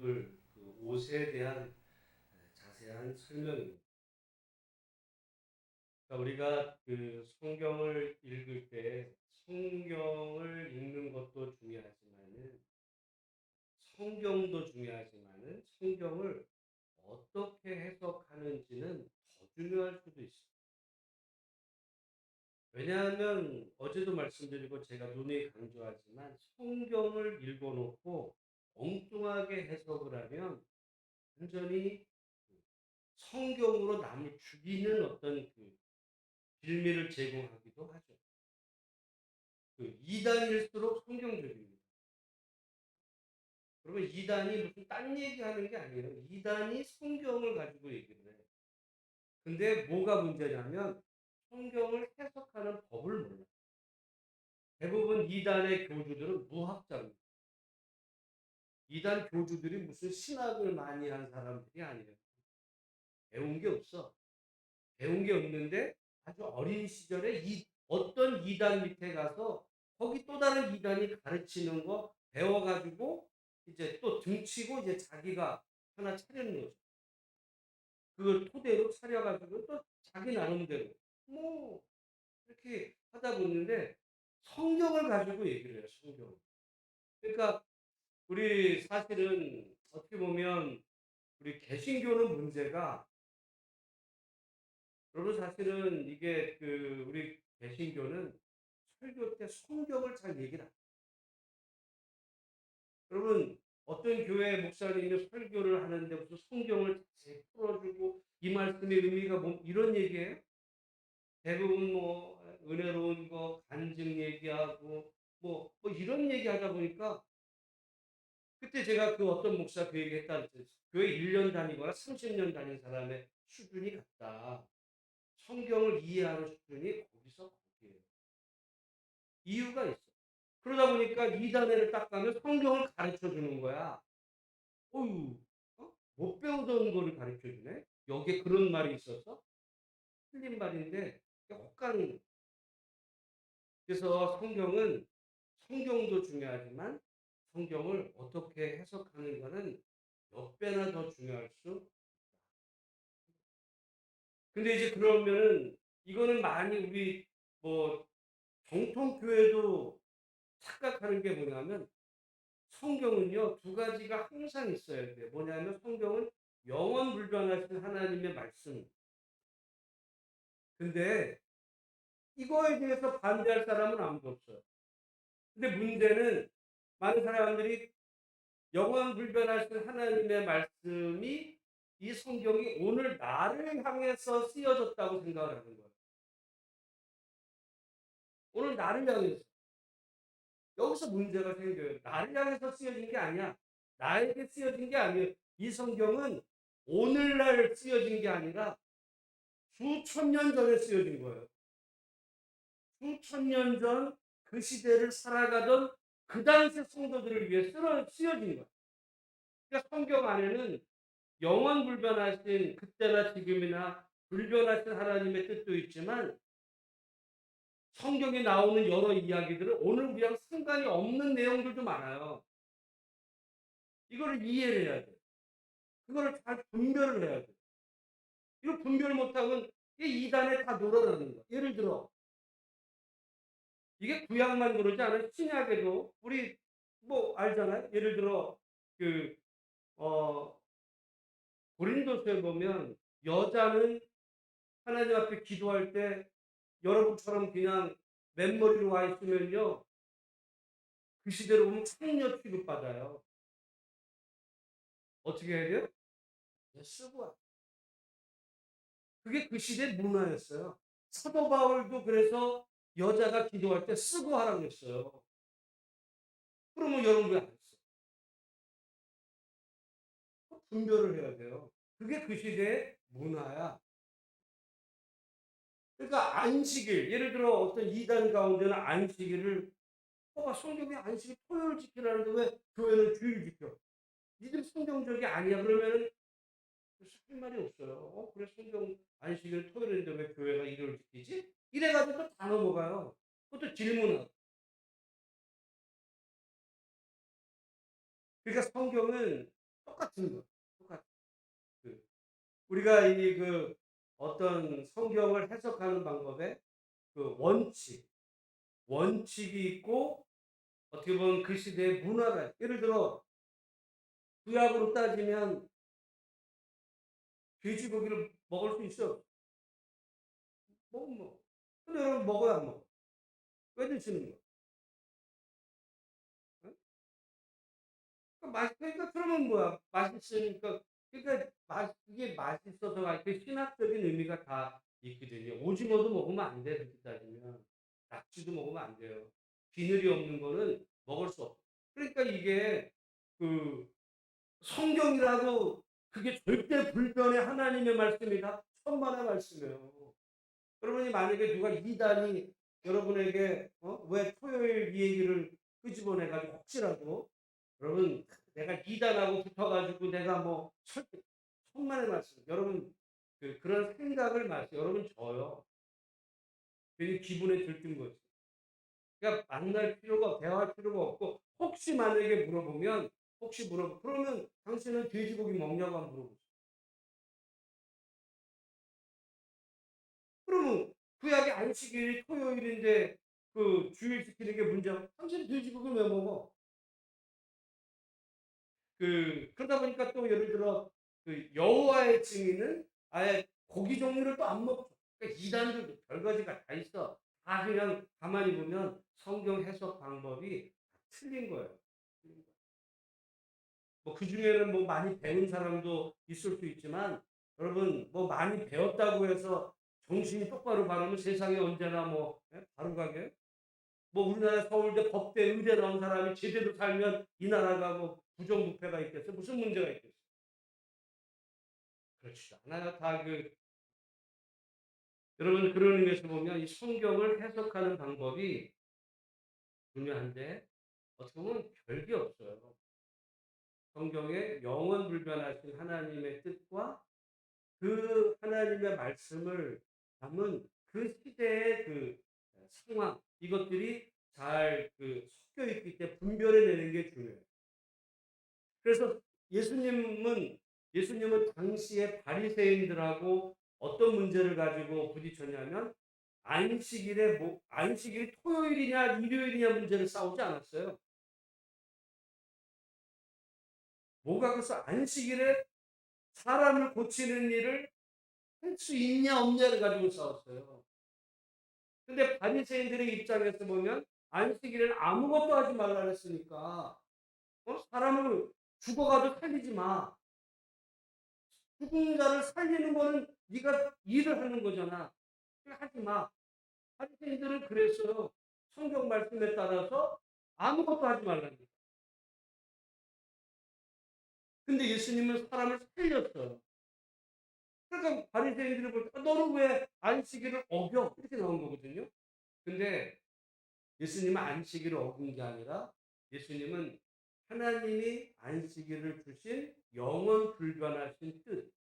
읽을 그 옷에 대한 자세한 설명입니다. 그러니까 우리가 그 성경을 읽을 때 성경을 읽는 것도 중요하지만은 성경도 중요하지만은 성경을 어떻게 해석하는지는 더 중요할 수도 있습니다. 왜냐하면 어제도 말씀드리고 제가 누누이 강조하지만 성경을 읽어놓고 엉뚱하게 해석을 하면 완전히 성경으로 남을 죽이는 어떤 그 빌미를 제공하기도 하죠. 그 이단일수록 성경적입니다. 그러면 이단이 무슨 딴 얘기하는 게 아니에요. 이단이 성경을 가지고 얘기를 해요. 근데 뭐가 문제냐면 성경을 해석하는 법을 몰라요. 대부분 이단의 교주들은 무학자입니다. 이단 교주들이 무슨 신학을 많이 한 사람들이 아니에요. 배운 게 없어. 배운 게 없는데 아주 어린 시절에 어떤 이단 밑에 가서 거기 또 다른 이단이 가르치는 거 배워가지고 이제 또 등치고 이제 자기가 하나 차리는 거죠. 그걸 토대로 차려가지고 또 자기 나름대로 뭐 이렇게 하다 보는데 성경을 가지고 얘기를 해요. 성경. 그러니까 우리 사실은 어떻게 보면 우리 개신교는 문제가 여러분 사실은 이게 그 우리 개신교는 설교 때 성경을 잘 얘기를 안 해요. 여러분 어떤 교회 목사님이 설교를 하는데 무슨 성경을 자세히 풀어주고 이 말씀의 의미가 뭐 이런 얘기예요? 대부분 뭐 은혜로운 거 간증 얘기하고 뭐 이런 얘기하다 보니까 그때 제가 그 어떤 목사 그 얘기했다 그랬어요. 교회 1년 다니거나 30년 다닌 사람의 수준이 같다. 성경을 이해하는 수준이 거기서 거기에요. 이유가 있어. 그러다 보니까 이단회를 딱 가면 성경을 가르쳐 주는 거야. 어유, 못 배우던 거를 가르쳐 주네? 여기에 그런 말이 있어서? 틀린 말인데, 혹가는. 그래서 성경도 중요하지만, 성경을 어떻게 해석하는가는 몇 배나 더 중요할 수. 근데 이제 그러면은, 이거는 많이 우리, 뭐, 정통교회도 착각하는 게 뭐냐면, 성경은요, 두 가지가 항상 있어야 돼요. 뭐냐면 성경은 영원 불변하신 하나님의 말씀. 근데 이거에 대해서 반대할 사람은 아무도 없어요. 근데 문제는 많은 사람들이 영원 불변하신 하나님의 말씀이 이 성경이 오늘 나를 향해서 쓰여졌다고 생각을 하는 거예요. 오늘 나를 향해서. 여기서 문제가 생겨요. 나를 향해서 쓰여진 게 아니야. 나에게 쓰여진 게 아니에요. 이 성경은 오늘날 쓰여진 게 아니라 수천 년 전에 쓰여진 거예요. 수천 년 전 그 시대를 살아가던 그 당시 성도들을 위해 쓰여진 거예요. 그러니까 성경 안에는 영원 불변하신 그때나 지금이나 불변하신 하나님의 뜻도 있지만 성경에 나오는 여러 이야기들은 오늘 우리랑 상관이 없는 내용들도 많아요. 이거를 이해를 해야 돼. 그거를 잘 분별을 해야 돼. 이거 분별 못하면 이 이단에 다 놀아나는 거야. 예를 들어 이게 구약만 그러지 않아요. 신약에도 우리 뭐 알잖아요. 예를 들어 그 어 고린도서에 보면 여자는 하나님 앞에 기도할 때 여러분처럼 그냥 맨머리로 와 있으면요. 그 시대로 보면 창녀 취급받아요. 어떻게 해야 돼요? 쓰고 와. 그게 그 시대 문화였어요. 사도 바울도 그래서 여자가 기도할 때 쓰고 하라고 했어요. 그러면 여러분 왜 안 했어? 분별을 해야 돼요. 그게 그 시대의 문화야. 그러니까 안식일, 예를 들어 어떤 이단 가운데는 안식일을 성경에 안식일 토요일 지키라는데 왜 교회는 주일 지켜? 니들 성경적이 아니야. 그러면은 할 말이 없어요. 그래 성경 안식일 토요일인데 왜 교회가 일요일 지키지? 이래가지고 또 다 넘어가요. 그것도 질문하고. 그러니까 성경은 똑같은 거. 똑같. 그 우리가 이 어떤 성경을 해석하는 방법에 원칙이 있고 어떻게 보면 그 시대의 문화가 예를 들어 구약으로 따지면 돼지고기를 먹을 수 있어. 뭐. 근데 여러분 먹어야 안 먹어? 왜 드시는 거야? 어? 그러니까 그러면 뭐야? 맛있으니까 그러니까 이게 맛있어서가 그 신학적인 의미가 다 있거든요. 오징어도 먹으면 안 돼. 그렇게 따지면 낙지도 먹으면 안 돼요. 비늘이 없는 거는 먹을 수 없어. 그러니까 이게 그 성경이라도 그게 절대 불변의 하나님의 말씀이다. 천만의 말씀이에요. 여러분이 만약에 누가 이단이 여러분에게 왜 토요일 이 얘기를 끄집어내 가지고 혹시라도 여러분 내가 이단하고 붙어 가지고 내가 뭐 천만의 말씀 여러분 그런 생각을 마세요. 여러분 저요. 괜히 기분에 들뜬 거지. 그러니까 만날 필요가 대화할 필요가 없고 혹시 만약에 물어보면 그러면 당신은 돼지고기 먹냐고 한번 물어보세요. 그러면 구약의 안식일이 토요일인데 주일 지키는 게 문제야. 당신 돼지고기 왜 먹어? 그러다 보니까 또 예를 들어 여호와의 증인은 아예 고기 종류를 또 안 먹죠. 그러니까 이단들도 별가지가 다 있어. 다 그냥 가만히 보면 성경 해석 방법이 다 틀린 거예요. 뭐 그중에는 뭐 많이 배운 사람도 있을 수 있지만 여러분 뭐 많이 배웠다고 해서 정신이 똑바로 바르면 세상에 언제나 뭐 바로 가게 뭐 우리나라 서울대 법대 의대 나온 사람이 제대로 살면 이 나라가 뭐 부정부패가 있겠어? 무슨 문제가 있겠어? 그렇지도 않아요. 여러분 그런 의미에서 보면 이 성경을 해석하는 방법이 중요한데 어떻게 보면 별게 없어요. 성경에 영원 불변하신 하나님의 뜻과 그 하나님의 말씀을 담은 그 시대의 상황 이것들이 잘 섞여 있기 때문에 분별해내는 게 중요해요. 그래서 예수님은 당시에 바리새인들하고 어떤 문제를 가지고 부딪혔냐면 안식일이 토요일이냐 일요일이냐 문제를 싸우지 않았어요. 뭐가 그래서 안식일에 사람을 고치는 일을 할 수 있냐 없냐를 가지고 싸웠어요. 근데 바리새인들의 입장에서 보면 안식일에는 아무것도 하지 말라 그랬으니까 사람을 죽어가도 살리지 마. 죽은 자를 살리는 거는 네가 일을 하는 거잖아. 하지 마. 바리새인들은 그랬어요. 성경 말씀에 따라서 아무것도 하지 말라는 거예요. 근데 예수님은 사람을 살렸어요. 그러니까 바리새인들이 볼 때 너는 왜 안식일을 어겨? 이렇게 나온 거거든요. 근데 예수님은 안식일을 어긴 게 아니라 예수님은 하나님이 안식일을 주신 영원 불변하신 뜻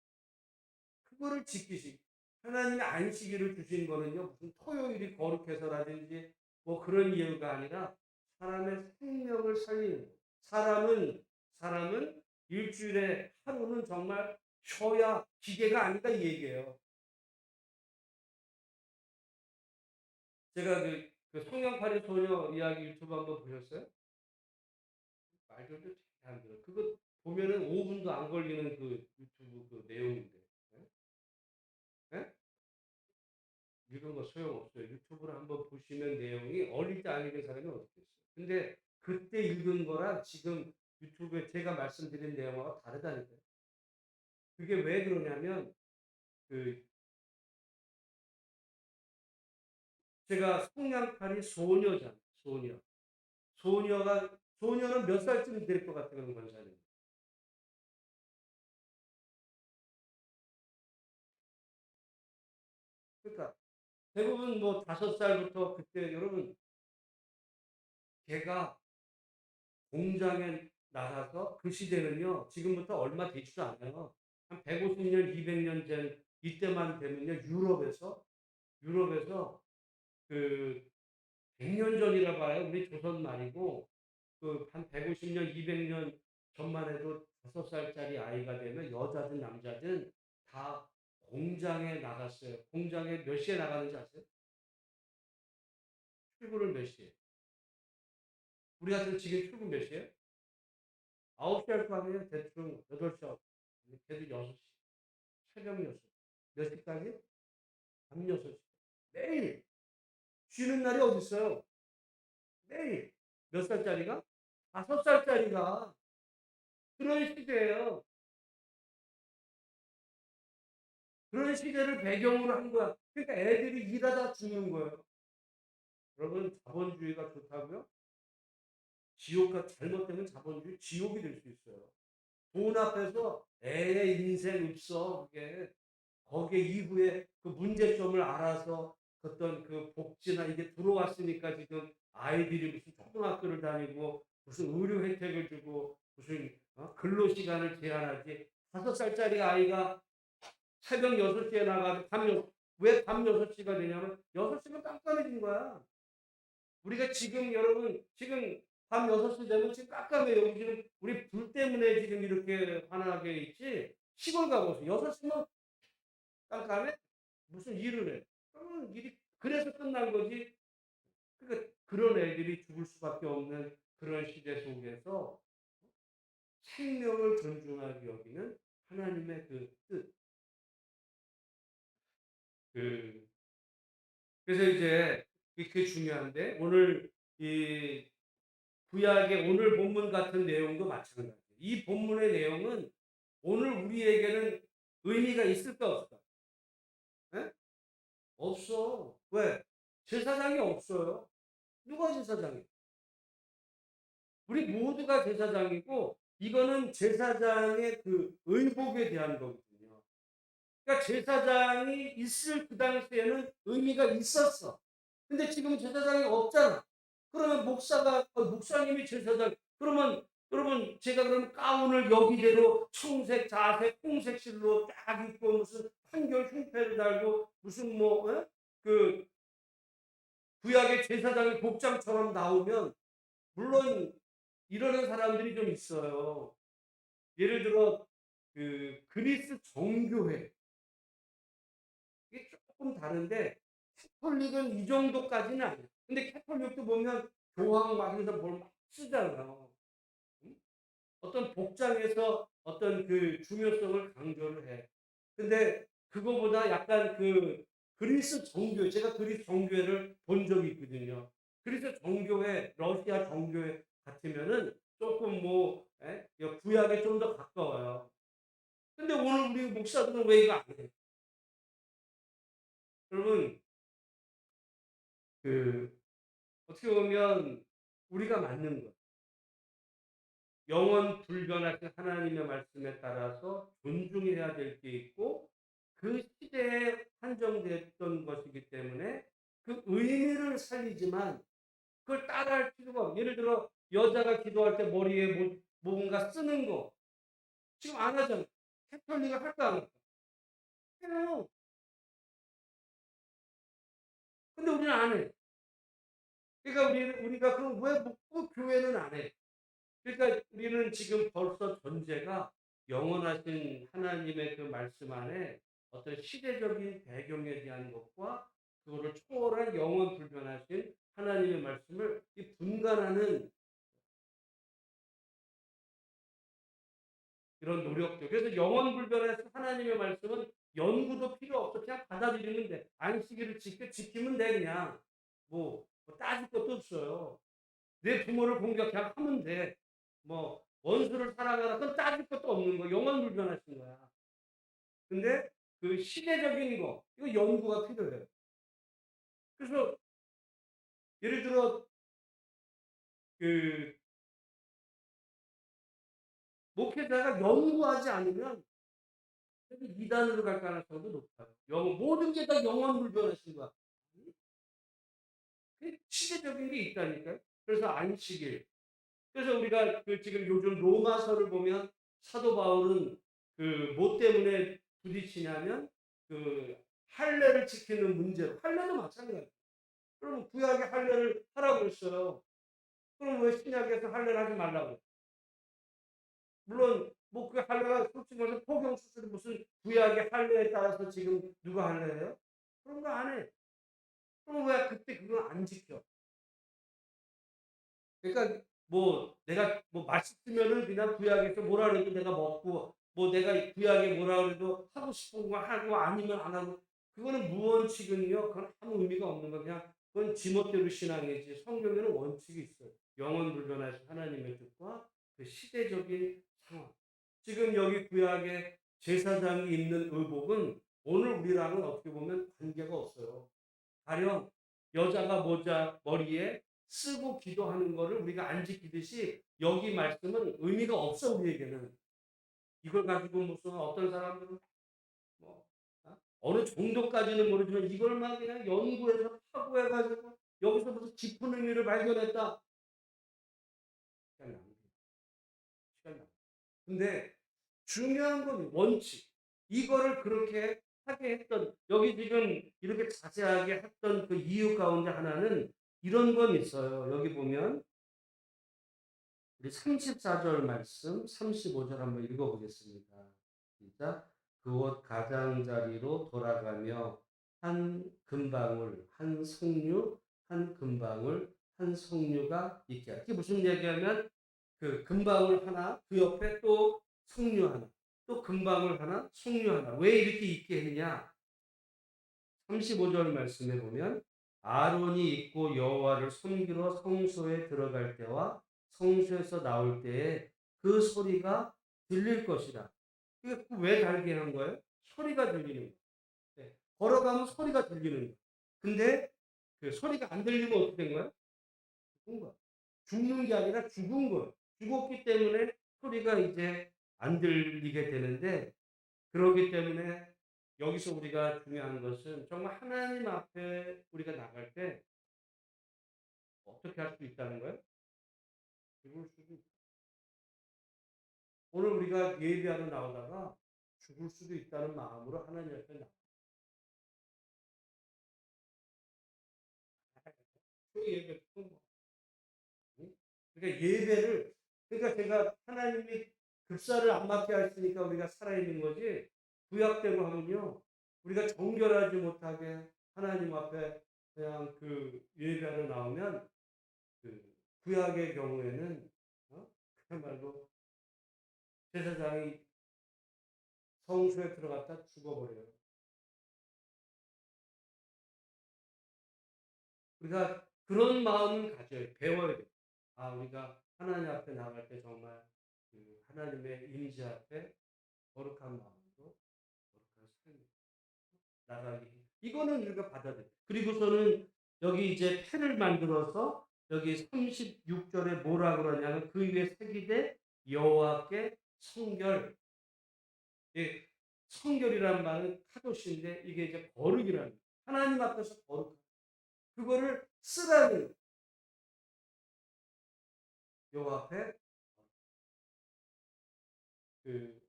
그거를 지키시 하나님이 안식일을 주신 거는요 무슨 토요일이 거룩해서라든지 뭐 그런 이유가 아니라 사람의 생명을 살리는 사람은 일주일에 하루는 정말 쉬어야 기계가 아니다 이 얘기예요. 제가 성령파리 소녀 이야기 유튜브 한번 보셨어요? 말도 되게 안 들어. 그거 보면은 5분도 안 걸리는 유튜브 내용인데. 예? 예? 이런 거 소용없어요. 유튜브를 한번 보시면 내용이 어릴 때 안 읽은 사람이 어디 있어요. 근데 그때 읽은 거랑 지금 유튜브에 제가 말씀드린 내용하고 다르다니까요. 그게 왜 그러냐면 그 제가 성냥팔이 소녀잖아요. 소녀. 소녀는 몇 살쯤 될 것 같아요, 권사님? 그러니까 대부분 뭐 5살부터 그때 여러분 걔가 공장에 나가서 그 시대는요 지금부터 얼마 되지도 않아요. 한 150년, 200년 전 이때만 되면요 유럽에서 그 100년 전이라 봐요. 우리 조선 말이고 한 150년, 200년 전만 해도 5살짜리 아이가 되면 여자든 남자든 다 공장에 나갔어요. 공장에 몇 시에 나가는지 아세요? 출근을 몇 시에? 우리 같은 지금 출근 몇 시에? 9시 할 거 아니에요? 대충 8시, 걔도 6시. 새벽 6시. 몇 시까지? 밤 6시. 매일. 쉬는 날이 어디 있어요? 매일. 몇 살짜리가? 5살짜리가. 그런 시대예요. 그런 시대를 배경으로 한 거야. 그러니까 애들이 일하다 죽는 거예요. 여러분, 자본주의가 좋다고요? 지옥과 잘못되면 자본주의 지옥이 될 수 있어요. 돈 앞에서 애의 인생 없어. 그게 거기에 이후에 그 문제점을 알아서 어떤 그 복지나 이게 들어왔으니까 지금 아이들이 무슨 초등학교를 다니고 무슨 의료 혜택을 주고 무슨 근로 시간을 제한하지. 5살짜리 아이가 새벽 6시에 나가서 왜밤 6시가 되냐면 6시면 깜깜해진 거야. 우리가 지금 여러분 지금 밤 6시 되면 지금 깜깜해요. 지금 우리 불 때문에 지금 이렇게 환하게 있지. 시골 가보세요. 6시면 깜깜해? 무슨 일을 해? 그러면 일이 그래서 끝난 거지. 그러니까 그런 애들이 죽을 수밖에 없는 그런 시대 속에서 생명을 존중하기 여기는 하나님의 그 뜻. 그 그래서 이제 그게 중요한데 오늘 이 구약의 오늘 본문 같은 내용도 마찬가지예요. 이 본문의 내용은 오늘 우리에게는 의미가 있을까 없을까? 예? 없어. 왜? 제사장이 없어요. 누가 제사장이에요? 우리 모두가 제사장이고 이거는 제사장의 그 의복에 대한 거거든요. 그러니까 제사장이 있을 그 당시에는 의미가 있었어. 근데 지금 제사장이 없잖아. 그러면 목사님이 제사장. 그러면 여러분 제가 그러면 가운을 여기대로 청색, 자색, 홍색 실로 딱 입고 무슨 한결 흉패를 달고 무슨 그 구약의 제사장의 복장처럼 나오면 물론 이러는 사람들이 좀 있어요. 예를 들어 그 그리스 정교회 이게 조금 다른데 캐톨릭은 이 정도까지는 아니에요. 근데 캐톨릭도 보면 교황 막 해서 뭘 막 쓰잖아요. 응? 어떤 복장에서 어떤 그 중요성을 강조를 해. 근데 그거보다 약간 그 그리스 정교회, 제가 그리스 정교회를 본 적이 있거든요. 그리스 정교회, 러시아 정교회 같으면은 조금 구약에 좀 더 가까워요. 근데 오늘 우리 목사들은 왜 이거 안 해? 여러분, 그, 어떻게 보면 우리가 맞는 것. 영원 불변하신 하나님의 말씀에 따라서 존중해야 될 게 있고 그 시대에 한정됐던 것이기 때문에 그 의미를 살리지만 그걸 따라할 필요가 없어요. 예를 들어 여자가 기도할 때 머리에 뭔가 쓰는 거 지금 안 하잖아요. 캐톨릭을 할까 안 할까? 해요. 근데 우리는 안 해. 그러니까 우리가 그럼 왜 묻고 교회는 안 해? 그러니까 우리는 지금 벌써 전제가 영원하신 하나님의 그 말씀 안에 어떤 시대적인 배경에 대한 것과 그거를 초월한 영원 불변하신 하나님의 말씀을 이 분간하는 이런 노력들. 그래서 영원 불변하신 하나님의 말씀은 연구도 필요 없어. 그냥 받아들이면 돼. 안식일을 지키면 돼. 그냥 뭐 따질 것도 없어요. 내 부모를 공격 그냥 하면 돼. 원수를 사랑하라. 그건 따질 것도 없는 거. 영원 불변하신 거야. 근데 그 시대적인 거, 이거 연구가 필요해요. 그래서 예를 들어 그 목회자가 연구하지 않으면 이단으로 갈 가능성도 높아요. 모든 게 다 영원 불변하신 거야. 시대적인 게 있다니까요. 그래서 안식일. 그래서 우리가 그 지금 요즘 로마서를 보면 사도 바울은 그 뭐 때문에 부딪히냐면 그 할례를 지키는 문제로. 할례도 마찬가지예요. 그럼 구약의 할례를 하라고 했어요. 그럼 왜 신약에서 할례를 하지 말라고? 물론 뭐 그 할례가 솔직히 말해서 포경 수술이 무슨 구약의 할례에 따라서 지금 누가 할례예요? 그런 거 안 해. 그럼 왜 그때 그거 안 지켜? 그러니까 뭐 내가 뭐 맛있으면은 그냥 구약에서 뭐라 그래도 내가 먹고 뭐 내가 구약에 뭐라 그래도 하고 싶은 거 하고 아니면 안 하고 그거는 무원칙은요. 그건 아무 의미가 없는 거 그냥 그건 지멋대로 신앙이지. 성경에는 원칙이 있어요. 영원 불변하신 하나님의 뜻과 그 시대적인 상황. 지금 여기 구약에 제사장이 입는 의복은 오늘 우리랑은 어떻게 보면 관계가 없어요. 가령 여자가 모자 머리에 쓰고 기도하는 거를 우리가 안 지키듯이 여기 말씀은 의미가 없어 우리에게는. 이걸 가지고 무슨 어떤 사람들은 뭐 어느 정도까지는 모르지만 이걸 막 그냥 연구해서 파고해 가지고 여기서 무슨 깊은 의미를 발견했다. 시간 낭비. 시간 낭비. 근데 중요한 건 원칙. 이거를 그렇게 하게 했던 여기 지금 이렇게 자세하게 했던 그 이유 가운데 하나는 이런 건 있어요. 여기 보면 우리 34절 말씀 35절 한번 읽어보겠습니다. 시작. 그 옷 가장자리로 돌아가며 한 금방울 한 석류 한 금방울 한 석류가 있게 하라. 이게 무슨 얘기하면 그 금방울 하나 그 옆에 또 석류 하나 또 금방울 하나 석류 하나 왜 이렇게 있게 했냐. 35절 말씀에 보면 아론이 입고 여호와를 섬기러 성소에 들어갈 때와 성소에서 나올 때에 그 소리가 들릴 것이라. 이게 왜 달게 한 거예요? 소리가 들리는 거예요. 네. 걸어가면 소리가 들리는 거예요. 근데 그 소리가 안 들리면 어떻게 된 거예요? 죽은 거예요. 죽는 게 아니라 죽은 거예요. 죽었기 때문에 소리가 이제 안 들리게 되는데 그러기 때문에 여기서 우리가 중요한 것은 정말 하나님 앞에 우리가 나갈 때 어떻게 할 수 있다는 거예요? 죽을 수도 있다. 오늘 우리가 예배하러 나오다가 죽을 수도 있다는 마음으로 하나님 앞에 나가요. 그 예배 그러니까 예배를 그러니까 제가 하나님이 급사를 안 맞게 하시니까 우리가 살아있는 거지 구약대로 하면요 우리가 정결하지 못하게 하나님 앞에 그냥 그 예배하러 나오면 그 구약의 경우에는 그야말로 제사장이 성소에 들어갔다 죽어버려요. 우리가 그런 마음을 가져야 배워야 돼요. 아, 우리가 하나님 앞에 나갈 때 정말 그 하나님의 임재 앞에 거룩한 마음으로 거룩한 삶을 나가기. 이거는 우리가 받아들여. 그리고서는 여기 이제 패를 만들어서 여기 36절에 뭐라 그러냐면 그 위에 새기되 여호와께 성결. 예, 성결이란 말은 카도시인데 이게 이제 거룩이라는 거예요. 하나님 앞에서 거룩. 그거를 쓰라는 여호와 앞에 그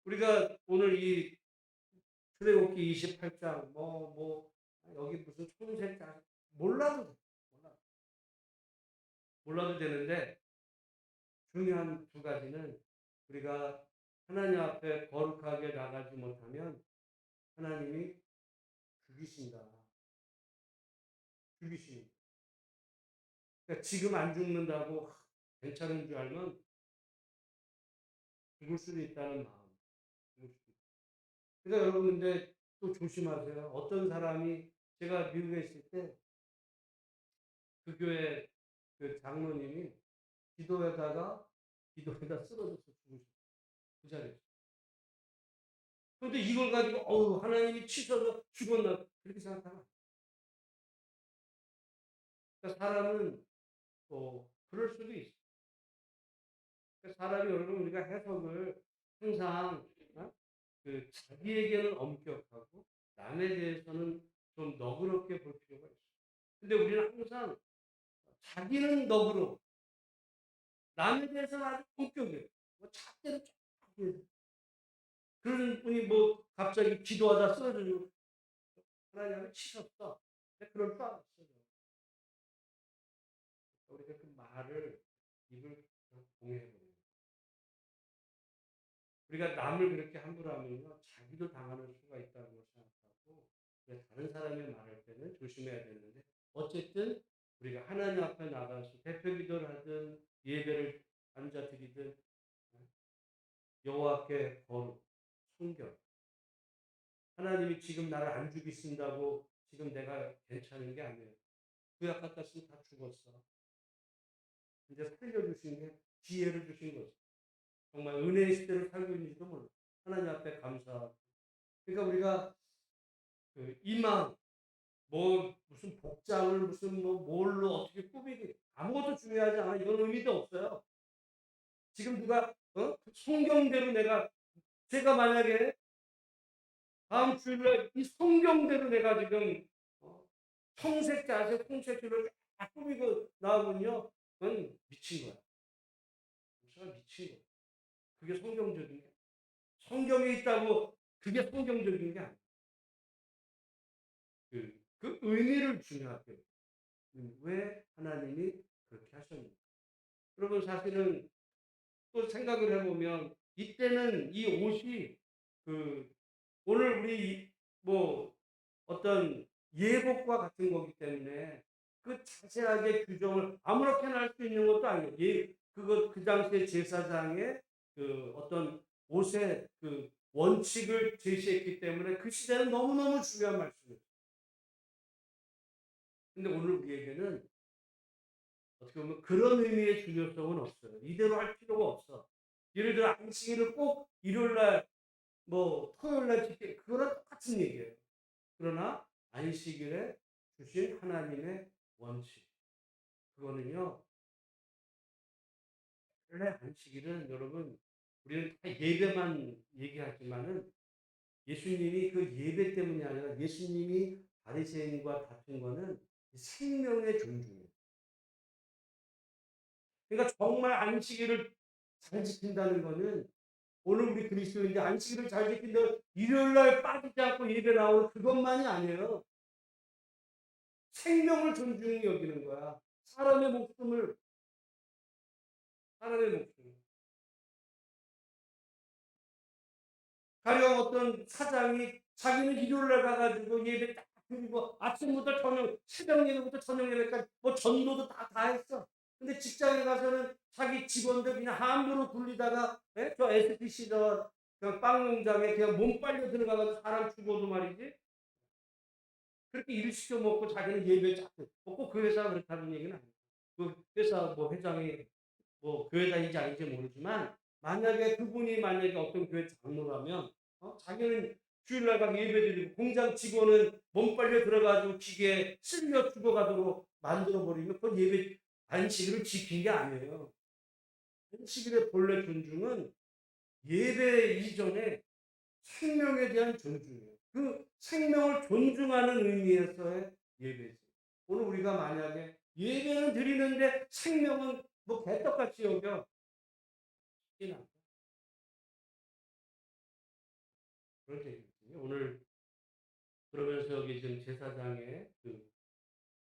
우리가 오늘 이 출애굽기 28장 뭐 여기 무슨 총세장 몰라도 몰라 몰라도 되는데 중요한 두 가지는 우리가 하나님 앞에 거룩하게 나가지 못하면 하나님이 죽이신다. 죽이신다. 그러니까 지금 안 죽는다고 괜찮은 줄 알면 죽을 수도 있다는 마음. 죽을 수도 있다. 그러니까 여러분 근데 또 조심하세요. 어떤 사람이 제가 미국에 있을 때 그 교회 그 장로님이 기도에다 쓰러져서 죽으셨어요. 그 자리에서. 그런데 이걸 가지고 하나님이 치셔서 죽었나 그렇게 생각하면 그러니까 사람은 또 그럴 수도 있어요. 그러니까 사람이 여러분 우리가 해석을 항상 그 자기에게는 엄격하고 남에 대해서는 좀 너그럽게 볼 필요가 있어요. 근데 우리는 항상 자기는 너그러워. 남에 대해서는 아주 엄격해요. 뭐 잣대로 쫙 해요. 그런 분이 뭐 갑자기 기도하다 쓰러지고 하나님을 치셨어. 근데 그럴 줄 알았어요. 우리가 그 말을 입을 봉해버려요. 우리가 남을 그렇게 함부로 하면요, 자기도 당하는 수가 있다고 생각하고, 그래서 다른 사람이 말할 때는 조심해야 되는데, 어쨌든 우리가 하나님 앞에 나가서 대표 기도를 하든 예배를 앉아 드리든 여호와께 거룩, 순결. 하나님이 지금 나를 안 죽이신다고 지금 내가 괜찮은 게 아니에요. 구약 같았으면 다 죽었어. 이제 살려주신 게 기회를 주신 거죠. 정말 은혜의 시대를 살고 있는지도 몰라. 하나님 앞에 감사하고. 그러니까 우리가 그 이망, 뭐 무슨 복장을 무슨 뭐 뭘로 어떻게 꾸미기 아무것도 중요하지 않아. 이건 의미도 없어요. 지금 누가 성경대로 제가 만약에 다음 주일날 이 성경대로 내가 지금 어, 청색 자색 홍색줄을 쫙 꾸미고 나오면요, 그건 미친 거야. 목사가 미친 거야. 그게 성경적인 게 성경에 있다고 그게 성경적인 게 아니야. 그 의미를 중요하게 왜 하나님이 그렇게 하셨는가. 여러분 사실은 또 생각을 해보면 이때는 이 옷이 그 오늘 우리 뭐 어떤 예복과 같은 거기 때문에 그 자세하게 규정을 아무렇게나 할 수 있는 것도 아니에요. 그거 그 당시에 제사장의 그 어떤 옷의 그 원칙을 제시했기 때문에 그 시대는 너무너무 중요한 말씀이에요. 근데 오늘 우리에게는 어떻게 보면 그런 의미의 중요성은 없어요. 이대로 할 필요가 없어. 예를 들어 안식일을 꼭 일요일 날 뭐 토요일 날 지켜 그거랑 똑같은 얘기예요. 그러나 안식일에 주신 하나님의 원칙 그거는요. 원래 안식일은 여러분 우리는 다 예배만 얘기하지만은 예수님이 그 예배 때문이 아니라 예수님이 바리새인과 다툰 거는 생명의 존중이에요. 그러니까 정말 안식일을 잘 지킨다는 거는 오늘 우리 그리스도인들 안식일을 잘 지킨다 일요일 날 빠지지 않고 예배 나오는 그것만이 아니에요. 생명을 존중히 여기는 거야. 사람의 목숨을 사람의 목숨. 가령 어떤 사장이 자기는 일요일 날 가가지고 예배 딱 드리고 아침부터 저녁 새벽 예배부터 저녁 예배까지 뭐 전도도 다 했어. 근데 직장에 가서는 자기 직원들 그냥 함부로 굴리다가 저 SPC 그냥 빵 농장에 그냥 몸 빨려 들어가가지고 사람 죽어도 말이지. 그렇게 일 시켜 먹고 자기는 예배 쫙 먹고 그 회사가 그렇다는 얘기는 아니에요. 그 회사 뭐 회장이 뭐 교회다니지 아닌지 모르지만 만약에 그분이 만약에 어떤 교회 장로라면 자기는 주일날 가서 예배드리고 공장 직원은 몸 빨려 들어가지고 기계에 쓸려 죽어가도록 만들어버리면 그건 예배 안식일을 지킨 게 아니에요. 안식일의 본래 존중은 예배 이전에 생명에 대한 존중이에요. 그 생명을 존중하는 의미에서의 예배지. 오늘 우리가 만약에 예배는 드리는데 생명은 뭐 개떡같이 여겨. 쉽지는 않다. 그런 얘기거든요. 오늘 그러면서 여기 지금 제사장의 그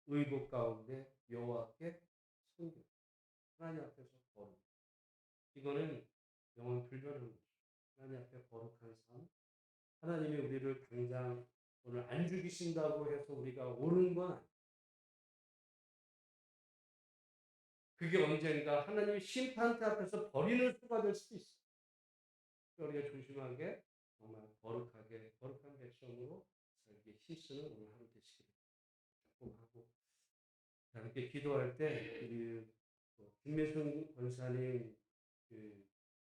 의복 가운데 여호와께 섬겨 하나님 앞에서 거룩. 이거는 영원 불변한 거죠. 하나님 앞에 거룩한 삶. 하나님이 우리를 당장 오늘 안 죽이신다고 해서 우리가 옳은 건 아니에요. 그게 언젠가 하나님의 심판대 앞에서 버리는 수가 될 수도 있어요. 우리가 조심하게 정말 거룩하게 거룩한 백성으로 살기 힘쓰는 오늘 하루 되시기를 조금 하고 이렇게 기도할 때 우리 김매순 권사님 그